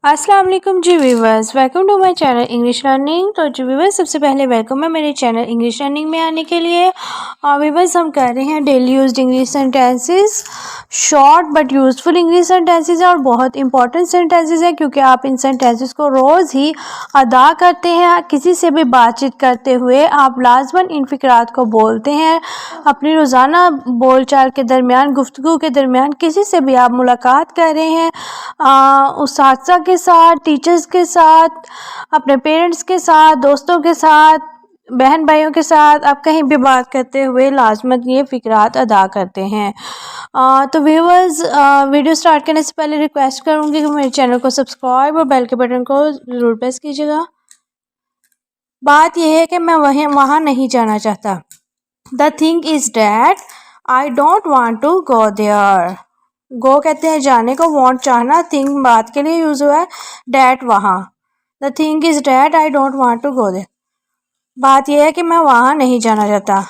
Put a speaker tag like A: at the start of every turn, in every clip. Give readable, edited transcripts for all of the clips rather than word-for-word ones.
A: अस्सलाम वालेकुम जी viewers, welcome to my channel English learning. तो जी व्यूवर्स, सबसे पहले वेलकम है मेरे चैनल इंग्लिश लर्निंग में आने के लिए। व्यूवर्स, हम कर रहे हैं daily used English sentences, short but useful English sentences है और बहुत इंपॉर्टेंट सेंटेंसेस है क्योंकि आप इन सेंटेंसेस को रोज़ ही अदा करते हैं। किसी से भी बातचीत करते हुए आप लाजमन इन फ़िक्रात को बोलते हैं। अपनी रोज़ाना बोलचाल के दरमियान, गुफ्तगू के दरमियान किसी से भी आप मुलाकात कर रहे हैं, उस्ताज़ा के साथ, टीचर्स के साथ, अपने पेरेंट्स के साथ, दोस्तों के साथ, बहन भाइयों के साथ, आप कहीं भी बात करते हुए लाजमत ये फ़िक्रात अदा करते हैं। तो व्यूअर्स, वीडियो स्टार्ट करने से पहले रिक्वेस्ट करूँगी कि मेरे चैनल को सब्सक्राइब और बेल के बटन को ज़रूर प्रेस कीजिएगा। बात यह है कि मैं वहाँ नहीं जाना चाहता। The thing is that I don't want to go there. Go कहते हैं जाने को, वांट चाहना, थिंग बात के लिए यूज़ हुआ है, डैट वहाँ। The thing is that I don't want to go there. बात यह है कि मैं वहाँ नहीं जाना चाहता।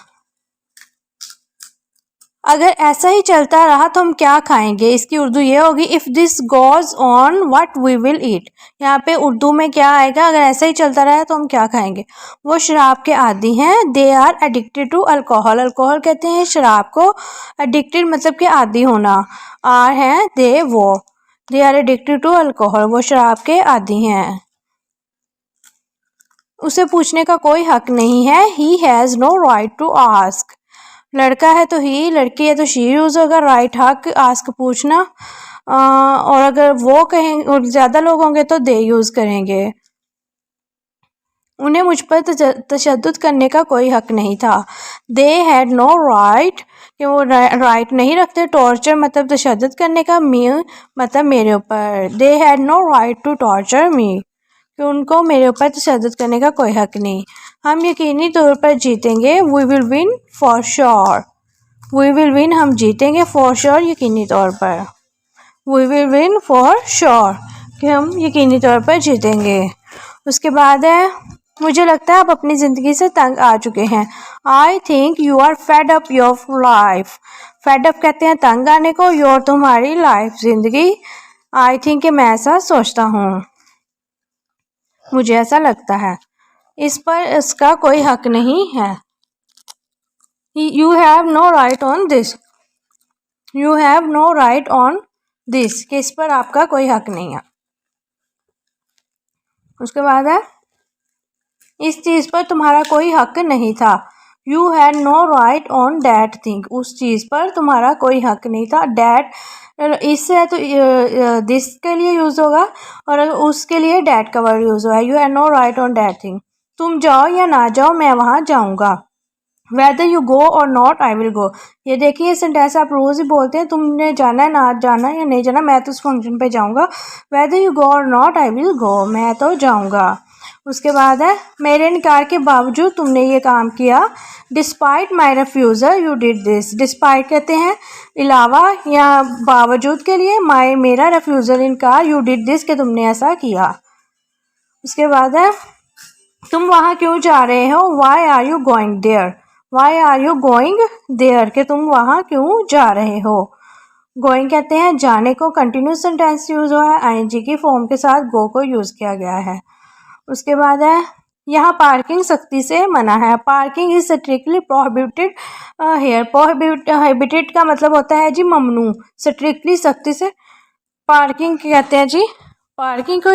A: अगर ऐसा ही चलता रहा तो हम क्या खाएंगे, इसकी उर्दू ये होगी, if this goes on what we will eat. यहाँ पे उर्दू में क्या आएगा, अगर ऐसा ही चलता रहा तो हम क्या खाएंगे। वो शराब के आदी हैं। They are addicted to alcohol. Alcohol कहते हैं शराब को, एडिक्टेड मतलब कि आदी होना। आर हैं दे वो, they are addicted to alcohol, वो शराब के आदी हैं। उसे पूछने का कोई हक नहीं है। He has no right to ask. लड़का है तो ही, लड़की है तो शी यूज़ होगा। राइट हक, आस्क पूछना, और अगर वो कहें और ज़्यादा लोग होंगे तो दे यूज़ करेंगे। उन्हें मुझ पर तशद्दुद करने का कोई हक नहीं था। दे हैड नो राइट, कि वो राइट नहीं रखते। टॉर्चर मतलब तशद्दुद करने का, मी मतलब मेरे ऊपर। They had no right to torture me, कि उनको मेरे ऊपर तशद्दुद करने का कोई हक नहीं। हम यकीनी तौर पर जीतेंगे। We will win for sure. We will win हम जीतेंगे, फॉर श्योर यकीनी तौर पर। We will win for sure, कि हम यकीनी तौर पर जीतेंगे। उसके बाद है, मुझे लगता है आप अपनी ज़िंदगी से तंग आ चुके हैं। I think you are fed up your life. Fed up कहते हैं तंग आने को, योर तुम्हारी, लाइफ ज़िंदगी। आई थिंक कि मैं ऐसा सोचता हूँ, मुझे ऐसा लगता है। इस पर इसका कोई हक नहीं है। You have no right on this. You have no right on this, कि इस पर आपका कोई हक नहीं है। उसके बाद है, इस चीज़ पर तुम्हारा कोई हक नहीं था। You had no right on that thing. उस चीज़ पर तुम्हारा कोई हक नहीं था। डैट इससे है तो दिस के लिए यूज़ होगा, और उसके लिए डैट का वर्ड यूज़ हुआ है। You had no right on that thing. तुम जाओ या ना जाओ, मैं वहाँ जाऊँगा। वेदर यू गो और नॉट आई विल गो। ये देखिए, ये सेंटेंस आप रोज़ ही बोलते हैं, तुमने जाना है, ना जाना है या नहीं जाना, मैं तो उस फंक्शन पे जाऊँगा। वेदर यू गो और नॉट आई विल गो, मैं तो जाऊँगा। उसके बाद है, मेरे इनकार के बावजूद तुमने ये काम किया। Despite my refusal you did this. Despite कहते हैं अलावा या बावजूद के लिए, माई मेरा, रिफ्यूज़ल इनकार, यू डिड दिस कि तुमने ऐसा किया। उसके बाद है, तुम वहाँ क्यों जा रहे हो। Why are you going there. Why are you going there, कि तुम वहाँ क्यों जा रहे हो। गोइंग कहते हैं जाने को, कंटिन्यूस सेंटेंस यूज़ हुआ है, आईएनजी की फॉर्म के साथ गो को यूज़ किया गया है। उसके बाद है, यहाँ पार्किंग सख्ती से मना है। Parking is strictly prohibited here. Prohibited का मतलब होता है जी ममनू, स्ट्रिक्टली सख्ती से। पार्किंग कहते हैं जी, पार्किंग को